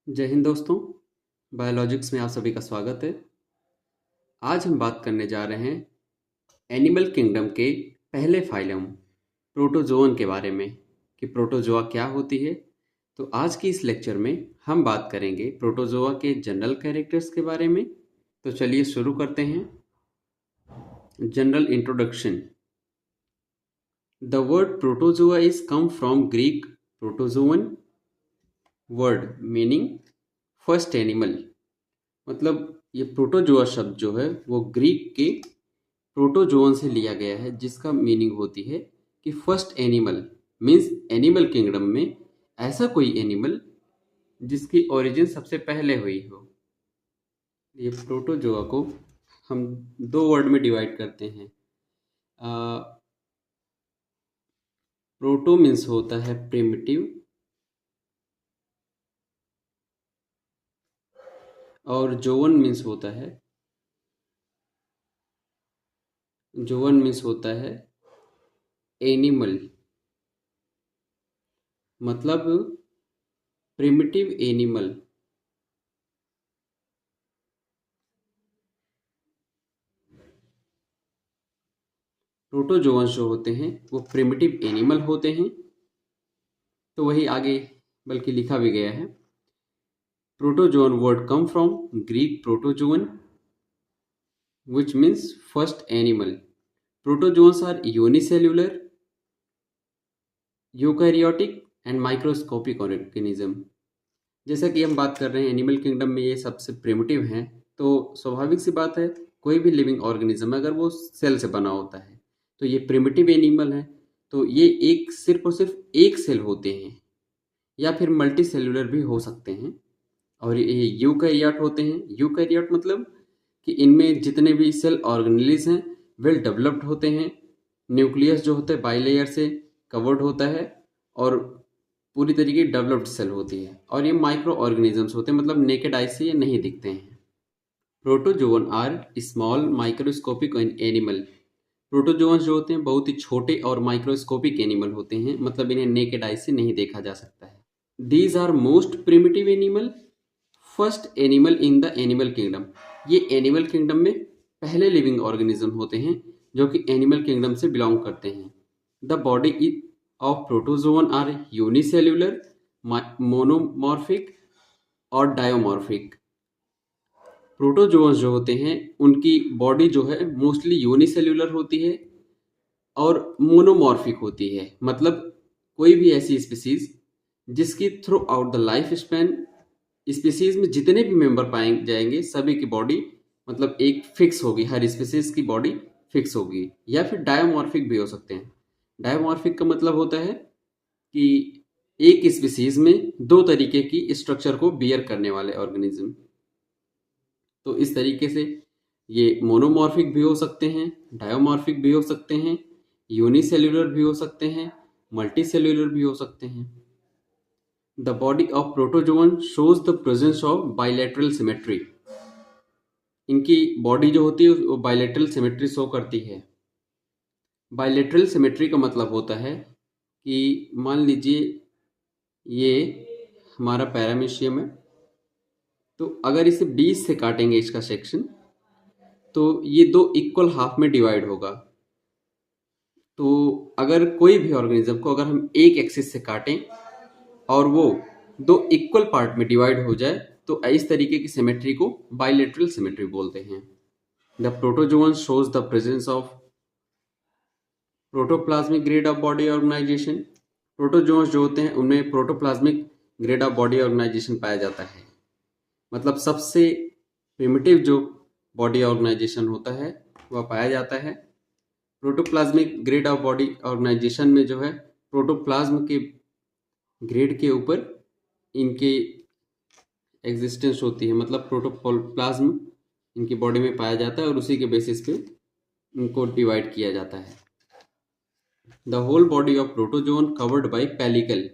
जय हिंद दोस्तों। बायोलॉजिक्स में आप सभी का स्वागत है। आज हम बात करने जा रहे हैं एनिमल किंगडम के पहले फाइलम प्रोटोजोअन के बारे में कि प्रोटोजोआ क्या होती है। तो आज की इस लेक्चर में हम बात करेंगे प्रोटोजोआ के जनरल कैरेक्टर्स के बारे में। तो चलिए शुरू करते हैं। General introduction. The word protozoa is come from Greek protozoan word meaning first animal. मतलब ये प्रोटोजोआ शब्द जो है वो ग्रीक के प्रोटोजोअन से लिया गया है, जिसका मीनिंग होती है कि first animal. Means animal kingdom में ऐसा कोई एनिमल जिसकी ओरिजिन सबसे पहले हुई हो। ये प्रोटोजोआ को हम दो वर्ड में डिवाइड करते हैं। प्रोटो मीन्स होता है प्रिमिटिव और जोवन मीन्स होता है एनिमल। मतलब प्रिमिटिव एनिमल। प्रोटोजोअन्स जो होते हैं वो प्रिमिटिव एनिमल होते हैं। तो वही आगे बल्कि लिखा भी गया है। Protozoan word come from Greek protozoan which means first animal. Protozoans are unicellular, eukaryotic and microscopic organism. जैसा कि हम बात कर रहे हैं एनिमल किंगडम में ये सबसे प्रिमिटिव हैं, तो स्वाभाविक सी बात है कोई भी लिविंग ऑर्गेनिज्म अगर वो सेल से बना होता है तो ये प्रिमिटिव एनिमल है। तो ये एक सिर्फ और सिर्फ एक सेल होते हैं या फिर मल्टी सेलुलर भी हो सकते हैं। और ये यूकैरियोट होते हैं। यूकैरियोट मतलब कि इनमें जितने भी सेल ऑर्गेनेल्स हैं वेल डेवलप्ड होते हैं। न्यूक्लियस जो होता है बाइलेयर से कवर्ड होता है और पूरी तरीके डेवलप्ड सेल होती है। और ये माइक्रो ऑर्गेनिजम्स होते हैं, मतलब नेकेड आई से ये नहीं दिखते हैं। Protozoan are small microscopic animal. Protozoans जो होते हैं बहुत ही छोटे और माइक्रोस्कोपिक एनिमल होते हैं, मतलब इन्हें नेकेड आई से नहीं देखा जा सकता है। These are most primitive animal, first animal in the animal kingdom. ये एनिमल किंगडम में पहले लिविंग ऑर्गेनिज्म होते हैं जो कि एनिमल किंगडम से बिलोंग करते हैं। The body of protozoan are unicellular, monomorphic और डायोमॉर्फिक। प्रोटोजोअन्स जो होते हैं उनकी बॉडी जो है मोस्टली यूनिसेल्युलर होती है और मोनोमॉर्फिक होती है। मतलब कोई भी ऐसी स्पीसीज जिसकी through out the life span species में जितने भी मेंबर पाए जाएंगे सभी की बॉडी मतलब एक फिक्स होगी, हर स्पीसीज की बॉडी फिक्स होगी। या फिर डायोमॉर्फिक भी हो सकते हैं। डायोमॉर्फिक का मतलब होता है कि एक स्पीसीज में दो तरीके की स्ट्रक्चर को बियर करने वाले ऑर्गेनिज्म। तो इस तरीके से ये मोनोमॉर्फिक भी हो सकते हैं, डायोमॉर्फिक भी हो सकते हैं, यूनिसेल्युलर भी हो सकते हैं, मल्टीसेल्युलर भी हो सकते हैं। The body of protozoan shows the presence of bilateral symmetry. इनकी बॉडी जो होती है वो बायलेटरल सिमेट्री शो करती है। बायलेटरल सिमेट्री का मतलब होता है कि मान लीजिए ये हमारा पैरामीशियम है, तो अगर इसे 20 से काटेंगे इसका सेक्शन तो ये दो इक्वल हाफ में डिवाइड होगा। तो अगर कोई भी ऑर्गेनिज्म को अगर हम एक एक्सिस से काटें और वो दो इक्वल पार्ट में डिवाइड हो जाए तो इस तरीके की सिमेट्री को बायलेटरल सिमेट्री बोलते हैं। The protozoan shows the presence of protoplasmic grade of body organisation. Protozoans जो होते हैं उनमें protoplasmic grade of body organisation पाया जाता है। मतलब सबसे प्रिमिटिव जो बॉडी ऑर्गेनाइजेशन होता है वह पाया जाता है। Protoplasmic grade of body organisation में जो है प्रोटोप्लाज्म के ग्रेड के ऊपर इनकी एग्जिस्टेंस होती है। मतलब प्रोटोप्लाज्म इनकी बॉडी में पाया जाता है और उसी के बेसिस पे इनको डिवाइड किया जाता है। The whole body of protozoan covered by pellicle.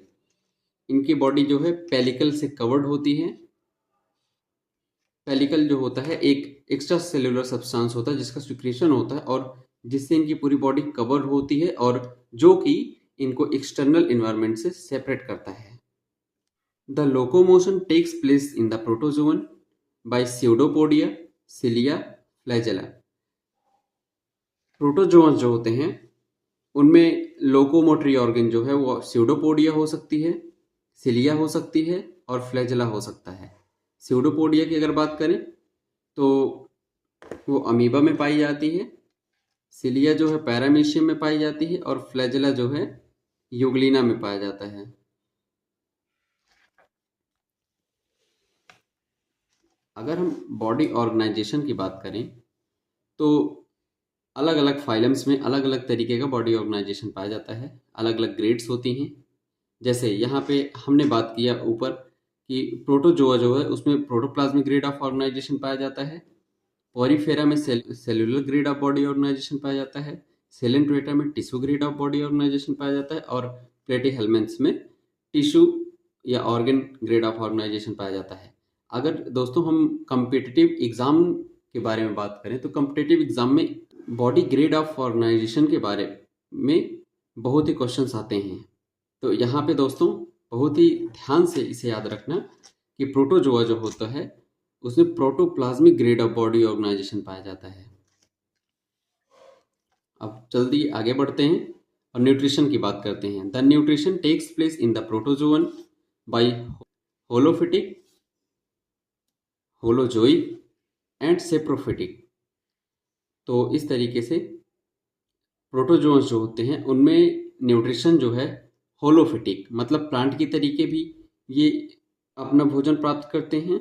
इनकी बॉडी जो है पेलिकल से कवर्ड होती है। पेलिकल जो होता है एक एक्स्ट्रा सेलुलर सब्सटेंस होता है जिसका सिक्रीशन होता है और जिससे इनकी पूरी बॉडी कवर होती है और जो कि इनको एक्सटर्नल एनवायरनमेंट से सेपरेट करता है। The locomotion takes place in the protozoan by pseudopodia, cilia, flagella. Protozoans जो होते हैं उनमें लोकोमोटरी ऑर्गन जो है वो स्यूडोपोडिया हो सकती है, सिलिया हो सकती है और फ्लैजेला हो सकता है। स्यूडोपोडिया की अगर बात करें तो वो अमीबा में पाई जाती है, सिलिया जो है पैरामीशियम में पाई जाती है और फ्लैजेला जो है यूग्लिना में पाया जाता है। अगर हम बॉडी ऑर्गेनाइजेशन की बात करें तो अलग अलग फाइलम्स में अलग अलग तरीके का बॉडी ऑर्गेनाइजेशन पाया जाता है, अलग अलग ग्रेड्स होती हैं। जैसे यहाँ पे हमने बात किया ऊपर कि प्रोटोजोआ जो है उसमें प्रोटोप्लाज्मिक ग्रेड ऑफ ऑर्गेनाइजेशन पाया जाता है, पॉरीफेरा में cellular grade of body organisation पाया जाता है, सेलेंट्रेटा में tissue grade of body organisation पाया जाता है और प्लेटीहेल्मिन्थ्स में टिश्यू या ऑर्गन ग्रेड ऑफ ऑर्गेनाइजेशन पाया जाता है। अगर दोस्तों हम कम्पिटिटिव एग्जाम के बारे में बात करें तो कम्पिटिटिव एग्जाम में बॉडी ग्रेड ऑफ ऑर्गेनाइजेशन के बारे में बहुत ही क्वेश्चंस आते हैं। तो यहाँ पे दोस्तों बहुत ही ध्यान से इसे याद रखना कि प्रोटोजोआ जो होता है उसमें protoplasmic grade of body organisation पाया जाता है। अब जल्दी आगे बढ़ते हैं और न्यूट्रिशन की बात करते हैं। The nutrition takes place in the protozoan by holophytic, holozoic and saprophytic. तो इस तरीके से प्रोटोजोअन्स जो होते हैं उनमें न्यूट्रिशन जो है होलोफिटिक मतलब प्लांट की तरीके भी ये अपना भोजन प्राप्त करते हैं,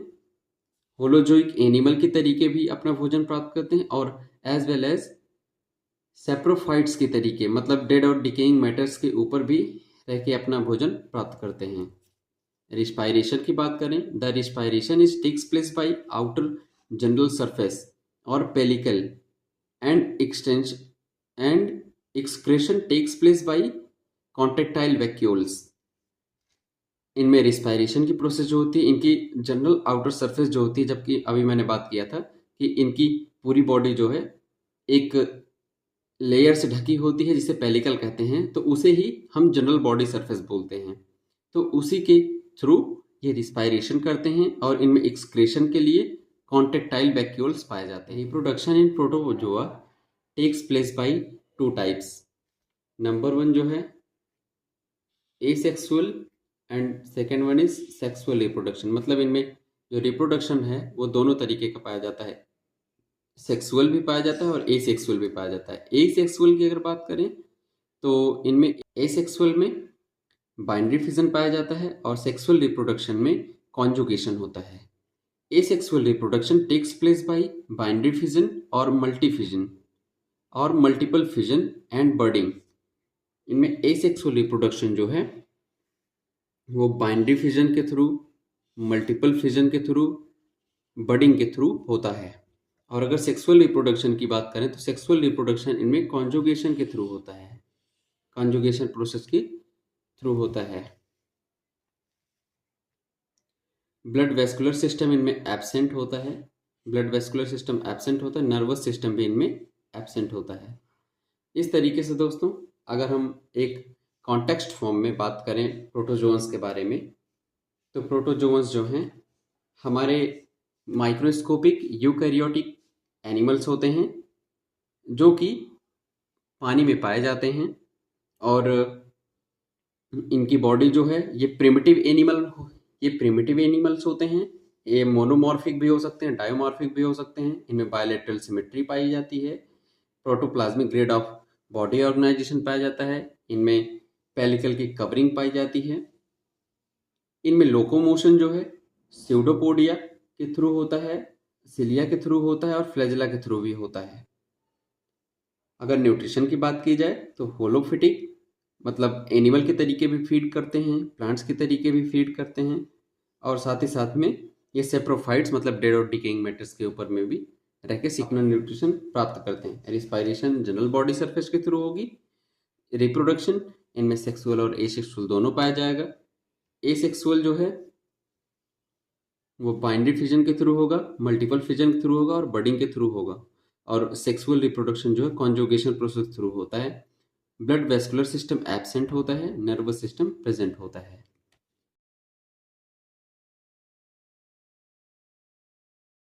होलोजोइक एनिमल के तरीके भी अपना भोजन प्राप्त करते हैं और एज वेल एज सेप्रोफाइट्स के तरीके मतलब डेड और डिकेइंग मैटर्स के ऊपर भी रह के अपना भोजन प्राप्त करते हैं। रिस्पायरेशन की बात करें, the respiration is takes place by outer general surface और pellicle and extension and excretion takes place by contractile vacuoles. इनमें रिस्पायरेशन की प्रोसेस जो होती है इनकी जनरल आउटर सरफेस जो होती है, जबकि अभी मैंने बात किया था कि इनकी पूरी बॉडी जो है एक लेयर से ढकी होती है जिसे पेलिकल कहते हैं, तो उसे ही हम जनरल बॉडी सरफेस बोलते हैं। तो उसी के थ्रू ये रिस्पायरेशन करते हैं और इनमें एक्सक्रेशन के लिए कॉन्ट्रेक्टाइल वैक्यूल्स पाए जाते हैं। Reproduction in protozoa takes place by two types. Number one जो है asexual and second one is sexual reproduction. मतलब इनमें जो रिप्रोडक्शन है वो दोनों तरीके का पाया जाता है, सेक्सुअल भी पाया जाता है और एसेक्सुअल भी पाया जाता है। एसेक्सुअल की अगर बात करें तो इनमें एसेक्सुअल में बाइनरी फिजन पाया जाता है और सेक्सुअल रिप्रोडक्शन में कॉन्जुगेशन होता है। Asexual reproduction takes place by binary fission और मल्टी फिजन और मल्टीपल फिजन एंड बर्डिंग। इनमें एसेक्सुअल रिप्रोडक्शन जो है वो बाइनरी फिजन के थ्रू, मल्टीपल फिजन के थ्रू, बर्डिंग के थ्रू होता है। और अगर सेक्सुअल रिप्रोडक्शन की बात करें तो सेक्सुअल रिप्रोडक्शन इनमें कॉन्जुगेशन के थ्रू होता है, कॉन्जुगेशन प्रोसेस के थ्रू होता है। ब्लड वेस्कुलर सिस्टम इनमें एब्सेंट होता है, ब्लड वेस्कुलर सिस्टम एब्सेंट होता है, नर्वस सिस्टम भी इनमें एब्सेंट होता है। इस तरीके से दोस्तों अगर हम एक कॉन्टेक्स्ट फॉर्म में बात करें प्रोटोजोअन्स के बारे में तो प्रोटोजोअन्स जो हैं हमारे माइक्रोस्कोपिक यूकैरियोटिक एनिमल्स होते हैं जो कि पानी में पाए जाते हैं और इनकी बॉडी जो है ये प्रिमिटिव एनिमल्स होते हैं। ये मोनोमॉर्फिक भी हो सकते हैं, डायोमॉर्फिक भी हो सकते हैं। इनमें बायोलेटरल सिमेट्री पाई जाती है, protoplasmic grade of body organisation पाया जाता है, इनमें पेलिकल की कवरिंग पाई जाती है। इनमें लोकोमोशन जो है स्यूडोपोडिया के थ्रू होता है, सिलिया के थ्रू होता है और फ्लैजेला के थ्रू भी होता है। अगर न्यूट्रिशन की बात की जाए तो होलोफिटिक मतलब एनिमल के तरीके भी फीड करते हैं, प्लांट्स के तरीके भी फीड करते हैं और साथ ही साथ में ये सेप्रोफाइट्स मतलब डेड और डिकेइंग मैटर्स के ऊपर में भी रह के सिग्नल न्यूट्रिशन प्राप्त करते हैं। रिस्पायरेशन जनरल बॉडी सरफेस के थ्रू होगी। रिप्रोडक्शन इनमें सेक्सुअल और एसेक्सुअल दोनों पाया जाएगा। एसेक्सुअल जो है वो बाइनरी फिजन के थ्रू होगा, मल्टीपल फिजन के थ्रू होगा और बर्डिंग के थ्रू होगा। और सेक्सुअल रिप्रोडक्शन जो है कॉन्जुगेशन प्रोसेस थ्रू होता है। ब्लड वेस्कुलर सिस्टम एब्सेंट होता है, नर्वस सिस्टम प्रेजेंट होता है।